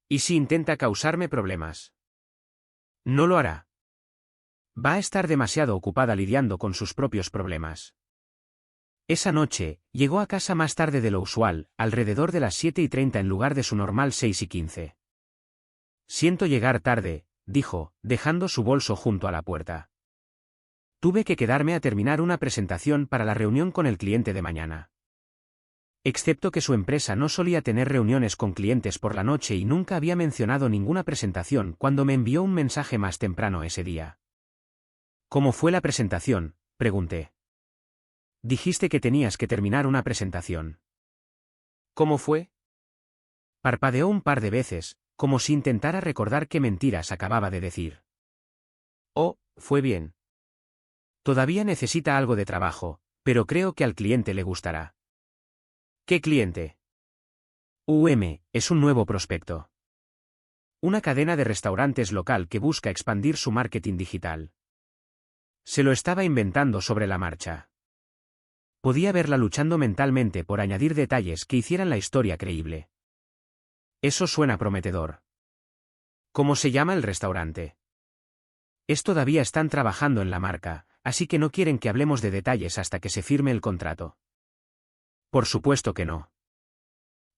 ¿Y si intenta causarme problemas? No lo hará. Va a estar demasiado ocupada lidiando con sus propios problemas. Esa noche, llegó a casa más tarde de lo usual, alrededor de las 7:30 en lugar de su normal 6:15. Siento llegar tarde, dijo, dejando su bolso junto a la puerta. Tuve que quedarme a terminar una presentación para la reunión con el cliente de mañana. Excepto que su empresa no solía tener reuniones con clientes por la noche y nunca había mencionado ninguna presentación cuando me envió un mensaje más temprano ese día. ¿Cómo fue la presentación?, pregunté. Dijiste que tenías que terminar una presentación. ¿Cómo fue? Parpadeó un par de veces, como si intentara recordar qué mentiras acababa de decir. Oh, fue bien. Todavía necesita algo de trabajo, pero creo que al cliente le gustará. ¿Qué cliente? Es un nuevo prospecto. Una cadena de restaurantes local que busca expandir su marketing digital. Se lo estaba inventando sobre la marcha. Podía verla luchando mentalmente por añadir detalles que hicieran la historia creíble. Eso suena prometedor. ¿Cómo se llama el restaurante? Todavía están trabajando en la marca, así que no quieren que hablemos de detalles hasta que se firme el contrato. Por supuesto que no.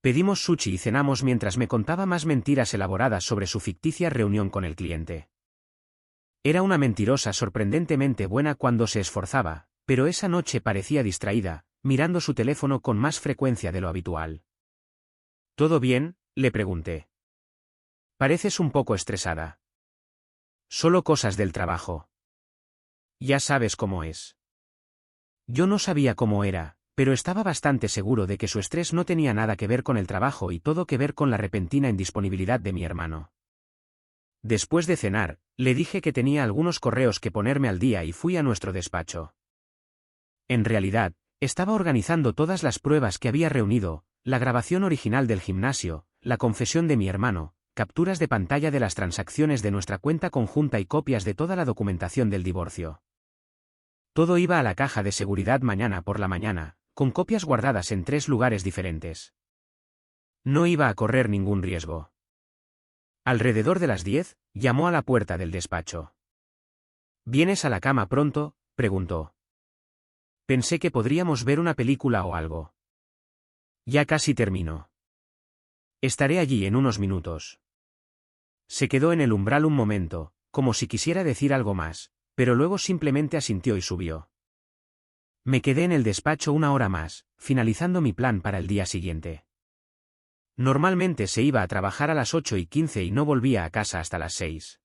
Pedimos sushi y cenamos mientras me contaba más mentiras elaboradas sobre su ficticia reunión con el cliente. Era una mentirosa sorprendentemente buena cuando se esforzaba, pero esa noche parecía distraída, mirando su teléfono con más frecuencia de lo habitual. ¿Todo bien?, le pregunté. Pareces un poco estresada. Solo cosas del trabajo. Ya sabes cómo es. Yo no sabía cómo era, pero estaba bastante seguro de que su estrés no tenía nada que ver con el trabajo y todo que ver con la repentina indisponibilidad de mi hermano. Después de cenar, le dije que tenía algunos correos que ponerme al día y fui a nuestro despacho. En realidad, estaba organizando todas las pruebas que había reunido, la grabación original del gimnasio, la confesión de mi hermano, capturas de pantalla de las transacciones de nuestra cuenta conjunta y copias de toda la documentación del divorcio. Todo iba a la caja de seguridad mañana por la mañana, con copias guardadas en 3 lugares diferentes. No iba a correr ningún riesgo. Alrededor de las 10, llamó a la puerta del despacho. ¿Vienes a la cama pronto?, preguntó. Pensé que podríamos ver una película o algo. Ya casi termino. Estaré allí en unos minutos. Se quedó en el umbral un momento, como si quisiera decir algo más, pero luego simplemente asintió y subió. Me quedé en el despacho 1 hora más, finalizando mi plan para el día siguiente. Normalmente se iba a trabajar a las 8:15 y no volvía a casa hasta las 6.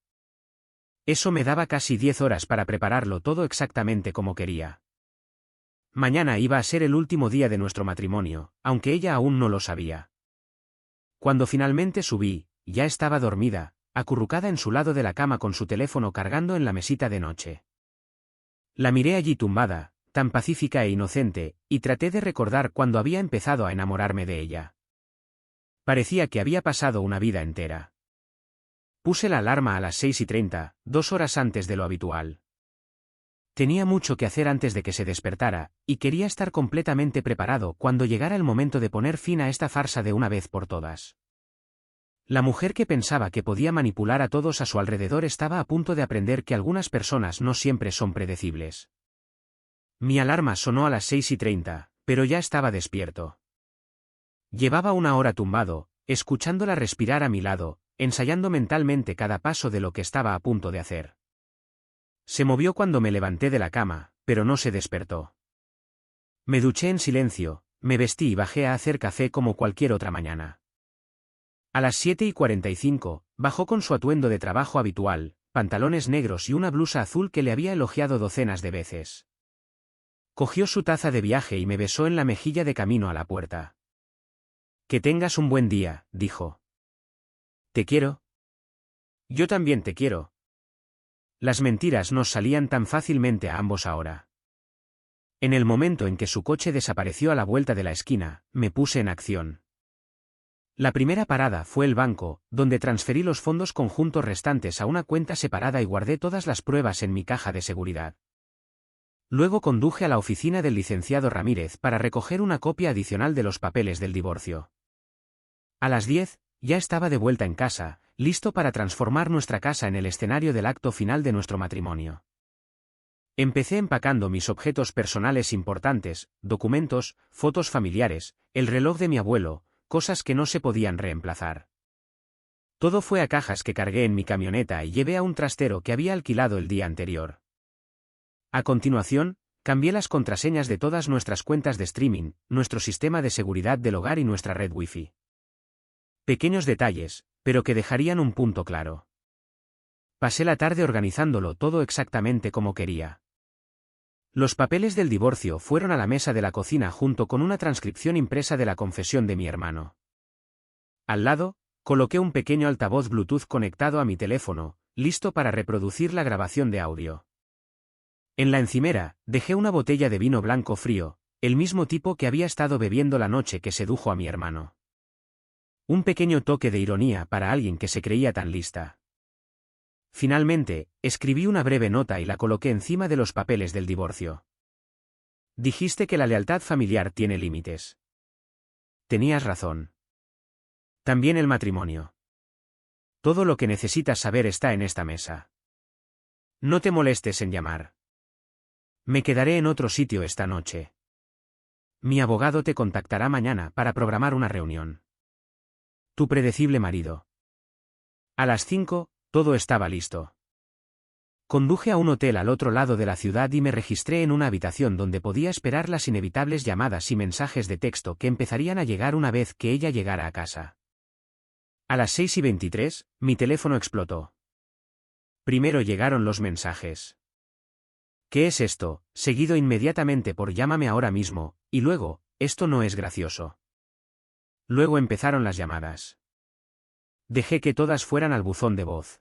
Eso me daba casi 10 horas para prepararlo todo exactamente como quería. Mañana iba a ser el último día de nuestro matrimonio, aunque ella aún no lo sabía. Cuando finalmente subí, ya estaba dormida, acurrucada en su lado de la cama con su teléfono cargando en la mesita de noche. La miré allí tumbada, tan pacífica e inocente, y traté de recordar cuándo había empezado a enamorarme de ella. Parecía que había pasado una vida entera. Puse la alarma a las 6:30, 2 horas antes de lo habitual. Tenía mucho que hacer antes de que se despertara, y quería estar completamente preparado cuando llegara el momento de poner fin a esta farsa de una vez por todas. La mujer que pensaba que podía manipular a todos a su alrededor estaba a punto de aprender que algunas personas no siempre son predecibles. Mi alarma sonó a las 6:30, pero ya estaba despierto. Llevaba 1 hora tumbado, escuchándola respirar a mi lado, ensayando mentalmente cada paso de lo que estaba a punto de hacer. Se movió cuando me levanté de la cama, pero no se despertó. Me duché en silencio, me vestí y bajé a hacer café como cualquier otra mañana. A las 7:45, bajó con su atuendo de trabajo habitual, pantalones negros y una blusa azul que le había elogiado docenas de veces. Cogió su taza de viaje y me besó en la mejilla de camino a la puerta. Que tengas un buen día, dijo. ¿Te quiero? Yo también te quiero. Las mentiras nos salían tan fácilmente a ambos ahora. En el momento en que su coche desapareció a la vuelta de la esquina, me puse en acción. La primera parada fue el banco, donde transferí los fondos conjuntos restantes a una cuenta separada y guardé todas las pruebas en mi caja de seguridad. Luego conduje a la oficina del licenciado Ramírez para recoger una copia adicional de los papeles del divorcio. A las 10, ya estaba de vuelta en casa, listo para transformar nuestra casa en el escenario del acto final de nuestro matrimonio. Empecé empacando mis objetos personales importantes, documentos, fotos familiares, el reloj de mi abuelo, cosas que no se podían reemplazar. Todo fue a cajas que cargué en mi camioneta y llevé a un trastero que había alquilado el día anterior. A continuación, cambié las contraseñas de todas nuestras cuentas de streaming, nuestro sistema de seguridad del hogar y nuestra red Wi-Fi. Pequeños detalles, pero que dejarían un punto claro. Pasé la tarde organizándolo todo exactamente como quería. Los papeles del divorcio fueron a la mesa de la cocina junto con una transcripción impresa de la confesión de mi hermano. Al lado, coloqué un pequeño altavoz Bluetooth conectado a mi teléfono, listo para reproducir la grabación de audio. En la encimera, dejé una botella de vino blanco frío, el mismo tipo que había estado bebiendo la noche que sedujo a mi hermano. Un pequeño toque de ironía para alguien que se creía tan lista. Finalmente, escribí una breve nota y la coloqué encima de los papeles del divorcio. Dijiste que la lealtad familiar tiene límites. Tenías razón. También el matrimonio. Todo lo que necesitas saber está en esta mesa. No te molestes en llamar. Me quedaré en otro sitio esta noche. Mi abogado te contactará mañana para programar una reunión. Tu predecible marido. A las 5, todo estaba listo. Conduje a un hotel al otro lado de la ciudad y me registré en una habitación donde podía esperar las inevitables llamadas y mensajes de texto que empezarían a llegar una vez que ella llegara a casa. A las 6:23, mi teléfono explotó. Primero llegaron los mensajes. ¿Qué es esto?, seguido inmediatamente por llámame ahora mismo, y luego, esto no es gracioso. Luego empezaron las llamadas. Dejé que todas fueran al buzón de voz.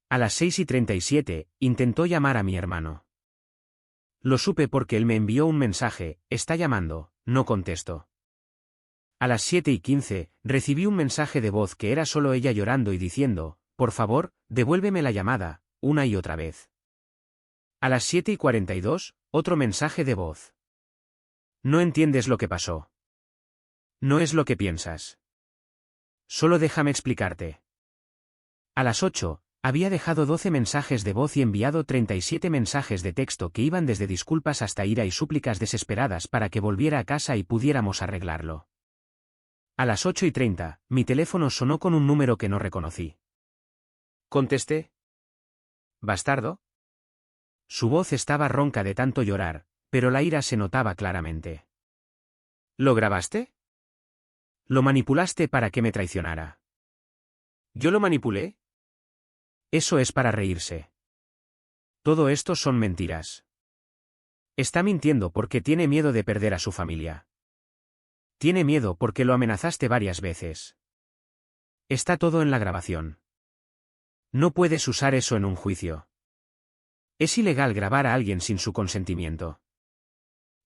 A las 6:37, intentó llamar a mi hermano. Lo supe porque él me envió un mensaje, está llamando, no contesto. A las 7:15, recibí un mensaje de voz que era solo ella llorando y diciendo, por favor, devuélveme la llamada, una y otra vez. A las 7:42, otro mensaje de voz. No entiendes lo que pasó. No es lo que piensas. Solo déjame explicarte. A las 8, había dejado 12 mensajes de voz y enviado 37 mensajes de texto que iban desde disculpas hasta ira y súplicas desesperadas para que volviera a casa y pudiéramos arreglarlo. A las 8:30, mi teléfono sonó con un número que no reconocí. Contesté. ¿Bastardo? Su voz estaba ronca de tanto llorar, pero la ira se notaba claramente. ¿Lo grabaste? Lo manipulaste para que me traicionara. ¿Yo lo manipulé? Eso es para reírse. Todo esto son mentiras. Está mintiendo porque tiene miedo de perder a su familia. Tiene miedo porque lo amenazaste varias veces. Está todo en la grabación. No puedes usar eso en un juicio. Es ilegal grabar a alguien sin su consentimiento.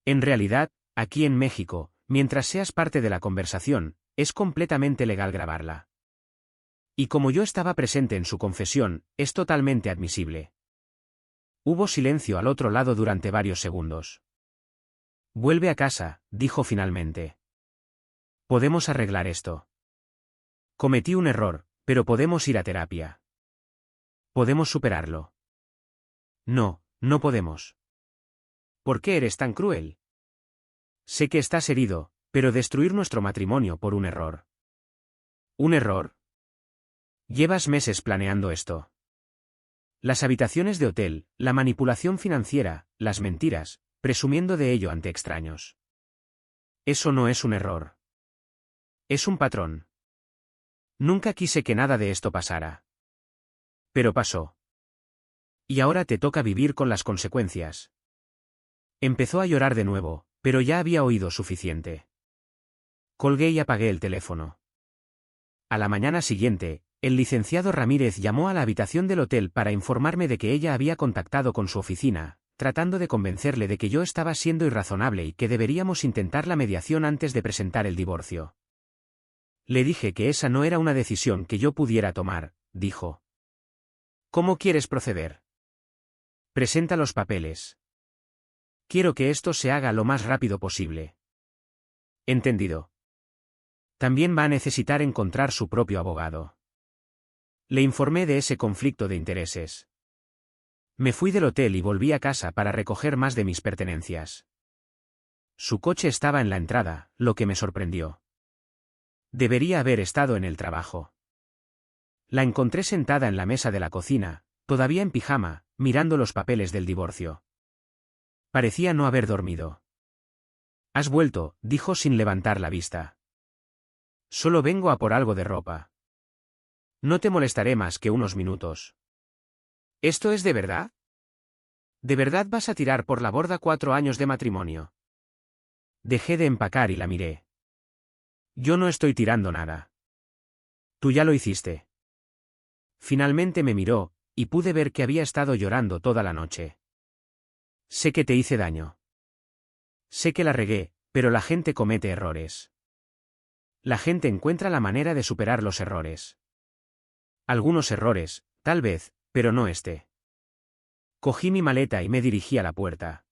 En realidad, aquí en México, mientras seas parte de la conversación, es completamente legal grabarla. Y como yo estaba presente en su confesión, es totalmente admisible. Hubo silencio al otro lado durante varios segundos. Vuelve a casa, dijo finalmente. Podemos arreglar esto. Cometí un error, pero podemos ir a terapia. Podemos superarlo. No, no podemos. ¿Por qué eres tan cruel? Sé que estás herido, pero destruir nuestro matrimonio por un error. ¿Un error? Llevas meses planeando esto. Las habitaciones de hotel, la manipulación financiera, las mentiras, presumiendo de ello ante extraños. Eso no es un error. Es un patrón. Nunca quise que nada de esto pasara. Pero pasó. Y ahora te toca vivir con las consecuencias. Empezó a llorar de nuevo, pero ya había oído suficiente. Colgué y apagué el teléfono. A la mañana siguiente, el licenciado Ramírez llamó a la habitación del hotel para informarme de que ella había contactado con su oficina, tratando de convencerle de que yo estaba siendo irrazonable y que deberíamos intentar la mediación antes de presentar el divorcio. Le dije que esa no era una decisión que yo pudiera tomar, dijo. ¿Cómo quieres proceder? Presenta los papeles. Quiero que esto se haga lo más rápido posible. Entendido. También va a necesitar encontrar su propio abogado. Le informé de ese conflicto de intereses. Me fui del hotel y volví a casa para recoger más de mis pertenencias. Su coche estaba en la entrada, lo que me sorprendió. Debería haber estado en el trabajo. La encontré sentada en la mesa de la cocina, todavía en pijama, mirando los papeles del divorcio. Parecía no haber dormido. «Has vuelto», dijo sin levantar la vista. «Solo vengo a por algo de ropa. No te molestaré más que unos minutos». «¿Esto es de verdad? ¿De verdad vas a tirar por la borda 4 años de matrimonio?» Dejé de empacar y la miré. «Yo no estoy tirando nada. Tú ya lo hiciste». Finalmente me miró, y pude ver que había estado llorando toda la noche. Sé que te hice daño. Sé que la regué, pero la gente comete errores. La gente encuentra la manera de superar los errores. Algunos errores, tal vez, pero no este. Cogí mi maleta y me dirigí a la puerta.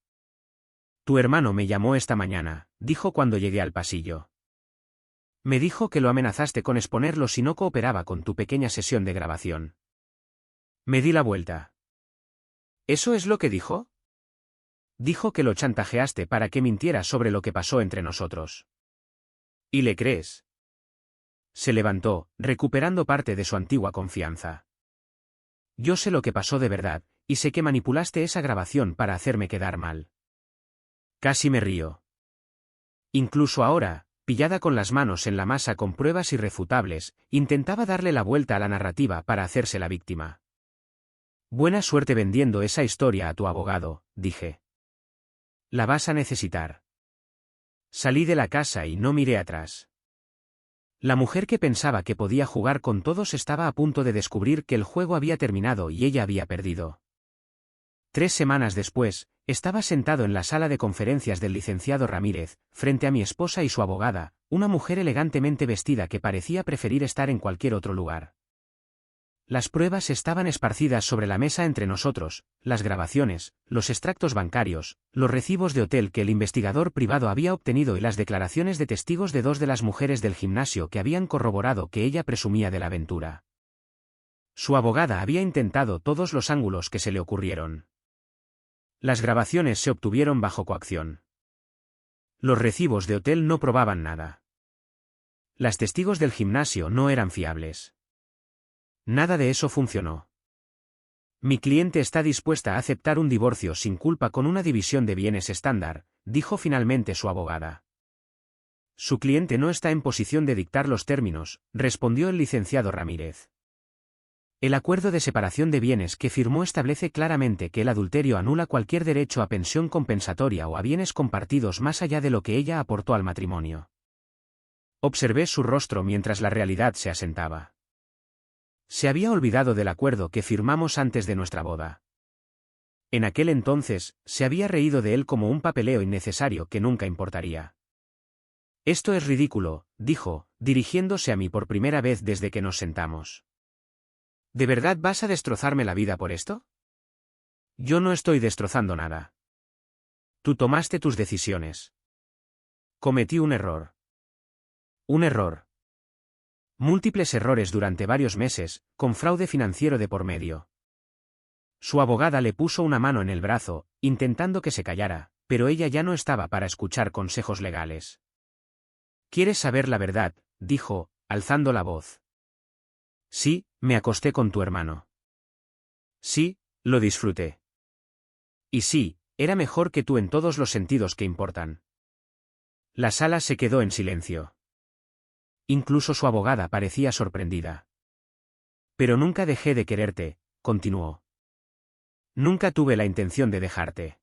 Tu hermano me llamó esta mañana, dijo cuando llegué al pasillo. Me dijo que lo amenazaste con exponerlo si no cooperaba con tu pequeña sesión de grabación. Me di la vuelta. ¿Eso es lo que dijo? Dijo que lo chantajeaste para que mintiera sobre lo que pasó entre nosotros. ¿Y le crees? Se levantó, recuperando parte de su antigua confianza. Yo sé lo que pasó de verdad, y sé que manipulaste esa grabación para hacerme quedar mal. Casi me río. Incluso ahora, pillada con las manos en la masa con pruebas irrefutables, intentaba darle la vuelta a la narrativa para hacerse la víctima. Buena suerte vendiendo esa historia a tu abogado, dije. La vas a necesitar. Salí de la casa y no miré atrás. La mujer que pensaba que podía jugar con todos estaba a punto de descubrir que el juego había terminado y ella había perdido. 3 semanas después, estaba sentado en la sala de conferencias del licenciado Ramírez, frente a mi esposa y su abogada, una mujer elegantemente vestida que parecía preferir estar en cualquier otro lugar. Las pruebas estaban esparcidas sobre la mesa entre nosotros, las grabaciones, los extractos bancarios, los recibos de hotel que el investigador privado había obtenido y las declaraciones de testigos de 2 de las mujeres del gimnasio que habían corroborado que ella presumía de la aventura. Su abogada había intentado todos los ángulos que se le ocurrieron. Las grabaciones se obtuvieron bajo coacción. Los recibos de hotel no probaban nada. Las testigos del gimnasio no eran fiables. Nada de eso funcionó. Mi cliente está dispuesta a aceptar un divorcio sin culpa con una división de bienes estándar, dijo finalmente su abogada. Su cliente no está en posición de dictar los términos, respondió el licenciado Ramírez. El acuerdo de separación de bienes que firmó establece claramente que el adulterio anula cualquier derecho a pensión compensatoria o a bienes compartidos más allá de lo que ella aportó al matrimonio. Observé su rostro mientras la realidad se asentaba. Se había olvidado del acuerdo que firmamos antes de nuestra boda. En aquel entonces, se había reído de él como un papeleo innecesario que nunca importaría. Esto es ridículo, dijo, dirigiéndose a mí por primera vez desde que nos sentamos. ¿De verdad vas a destrozarme la vida por esto? Yo no estoy destrozando nada. Tú tomaste tus decisiones. Cometí un error. Un error. Múltiples errores durante varios meses, con fraude financiero de por medio. Su abogada le puso una mano en el brazo, intentando que se callara, pero ella ya no estaba para escuchar consejos legales. ¿Quieres saber la verdad?, dijo, alzando la voz. Sí, me acosté con tu hermano. Sí, lo disfruté. Y sí, era mejor que tú en todos los sentidos que importan. La sala se quedó en silencio. Incluso su abogada parecía sorprendida. Pero nunca dejé de quererte, continuó. Nunca tuve la intención de dejarte.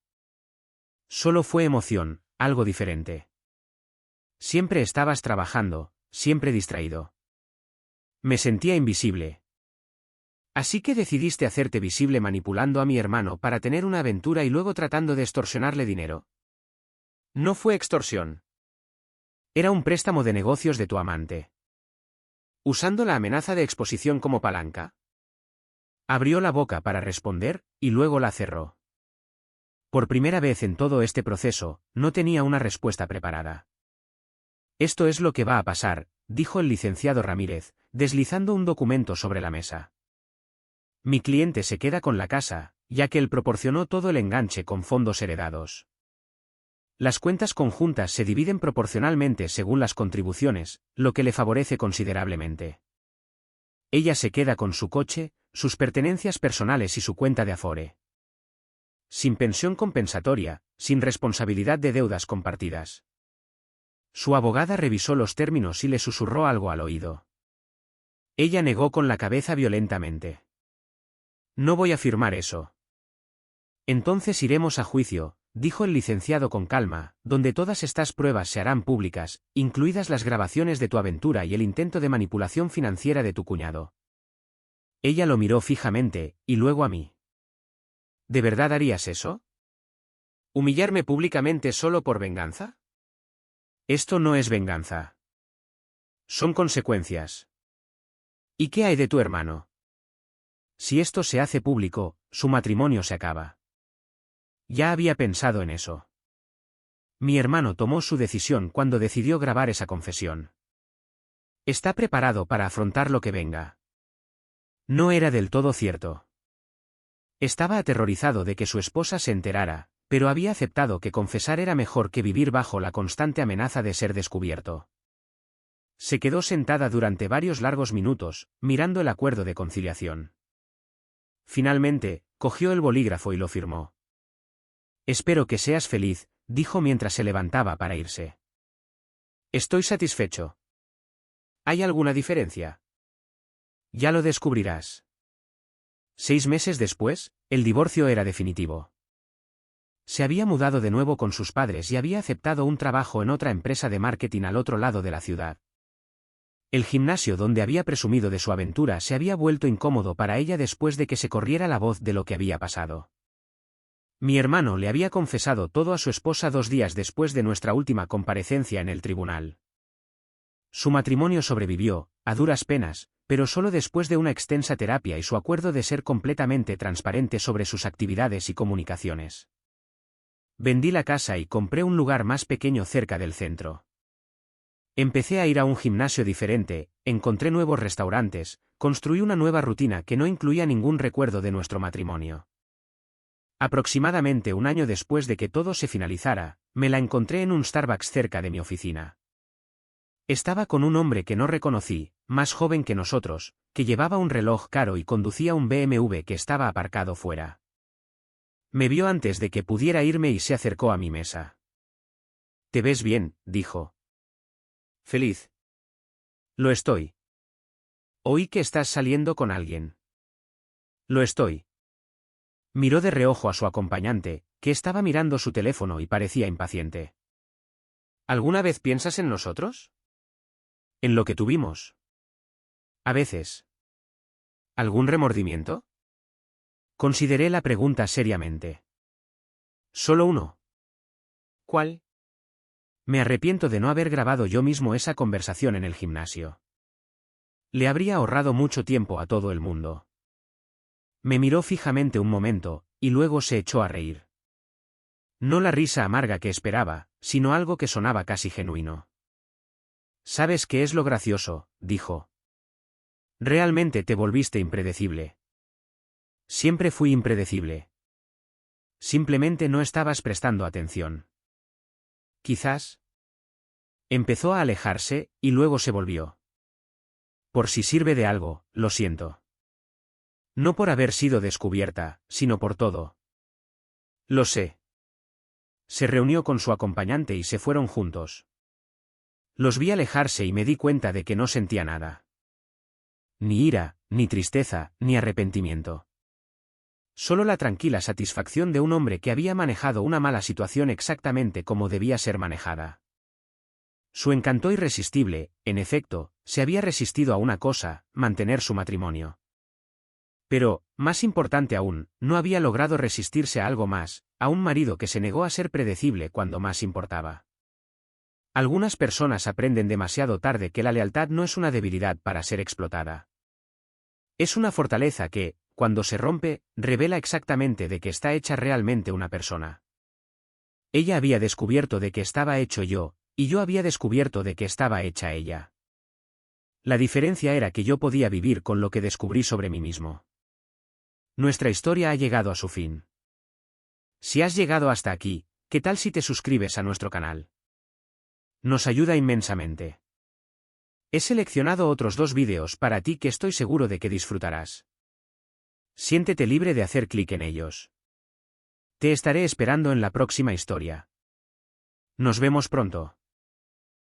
Solo fue emoción, algo diferente. Siempre estabas trabajando, siempre distraído. Me sentía invisible. Así que decidiste hacerte visible manipulando a mi hermano para tener una aventura y luego tratando de extorsionarle dinero. No fue extorsión. Era un préstamo de negocios de tu amante. ¿Usando la amenaza de exposición como palanca? Abrió la boca para responder, y luego la cerró. Por primera vez en todo este proceso, no tenía una respuesta preparada. Esto es lo que va a pasar, dijo el licenciado Ramírez, deslizando un documento sobre la mesa. Mi cliente se queda con la casa, ya que él proporcionó todo el enganche con fondos heredados. Las cuentas conjuntas se dividen proporcionalmente según las contribuciones, lo que le favorece considerablemente. Ella se queda con su coche, sus pertenencias personales y su cuenta de Afore. Sin pensión compensatoria, sin responsabilidad de deudas compartidas. Su abogada revisó los términos y le susurró algo al oído. Ella negó con la cabeza violentamente. No voy a firmar eso. Entonces iremos a juicio, dijo el licenciado con calma, donde todas estas pruebas se harán públicas, incluidas las grabaciones de tu aventura y el intento de manipulación financiera de tu cuñado. Ella lo miró fijamente, y luego a mí. ¿De verdad harías eso? ¿Humillarme públicamente solo por venganza? Esto no es venganza. Son consecuencias. ¿Y qué hay de tu hermano? Si esto se hace público, su matrimonio se acaba. Ya había pensado en eso. Mi hermano tomó su decisión cuando decidió grabar esa confesión. Está preparado para afrontar lo que venga. No era del todo cierto. Estaba aterrorizado de que su esposa se enterara, pero había aceptado que confesar era mejor que vivir bajo la constante amenaza de ser descubierto. Se quedó sentada durante varios largos minutos, mirando el acuerdo de conciliación. Finalmente, cogió el bolígrafo y lo firmó. Espero que seas feliz, dijo mientras se levantaba para irse. Estoy satisfecho. ¿Hay alguna diferencia? Ya lo descubrirás. 6 meses después, el divorcio era definitivo. Se había mudado de nuevo con sus padres y había aceptado un trabajo en otra empresa de marketing al otro lado de la ciudad. El gimnasio donde había presumido de su aventura se había vuelto incómodo para ella después de que se corriera la voz de lo que había pasado. Mi hermano le había confesado todo a su esposa 2 días después de nuestra última comparecencia en el tribunal. Su matrimonio sobrevivió, a duras penas, pero solo después de una extensa terapia y su acuerdo de ser completamente transparente sobre sus actividades y comunicaciones. Vendí la casa y compré un lugar más pequeño cerca del centro. Empecé a ir a un gimnasio diferente, encontré nuevos restaurantes, construí una nueva rutina que no incluía ningún recuerdo de nuestro matrimonio. Aproximadamente un año después de que todo se finalizara, me la encontré en un Starbucks cerca de mi oficina. Estaba con un hombre que no reconocí, más joven que nosotros, que llevaba un reloj caro y conducía un BMW que estaba aparcado fuera. Me vio antes de que pudiera irme y se acercó a mi mesa. «Te ves bien», dijo. «Feliz». «Lo estoy». «Oí que estás saliendo con alguien». «Lo estoy». Miró de reojo a su acompañante, que estaba mirando su teléfono y parecía impaciente. ¿Alguna vez piensas en nosotros? ¿En lo que tuvimos? A veces. ¿Algún remordimiento? Consideré la pregunta seriamente. Solo uno. ¿Cuál? Me arrepiento de no haber grabado yo mismo esa conversación en el gimnasio. Le habría ahorrado mucho tiempo a todo el mundo. Me miró fijamente un momento, y luego se echó a reír. No la risa amarga que esperaba, sino algo que sonaba casi genuino. «¿Sabes qué es lo gracioso?», dijo. «Realmente te volviste impredecible». «Siempre fui impredecible. Simplemente no estabas prestando atención». «Quizás». Empezó a alejarse, y luego se volvió. «Por si sirve de algo, lo siento. No por haber sido descubierta, sino por todo». «Lo sé». Se reunió con su acompañante y se fueron juntos. Los vi alejarse y me di cuenta de que no sentía nada. Ni ira, ni tristeza, ni arrepentimiento. Solo la tranquila satisfacción de un hombre que había manejado una mala situación exactamente como debía ser manejada. Su encanto irresistible, en efecto, se había resistido a una cosa, mantener su matrimonio. Pero, más importante aún, no había logrado resistirse a algo más, a un marido que se negó a ser predecible cuando más importaba. Algunas personas aprenden demasiado tarde que la lealtad no es una debilidad para ser explotada. Es una fortaleza que, cuando se rompe, revela exactamente de qué está hecha realmente una persona. Ella había descubierto de qué estaba hecho yo, y yo había descubierto de qué estaba hecha ella. La diferencia era que yo podía vivir con lo que descubrí sobre mí mismo. Nuestra historia ha llegado a su fin. Si has llegado hasta aquí, ¿qué tal si te suscribes a nuestro canal? Nos ayuda inmensamente. He seleccionado otros 2 vídeos para ti que estoy seguro de que disfrutarás. Siéntete libre de hacer clic en ellos. Te estaré esperando en la próxima historia. Nos vemos pronto.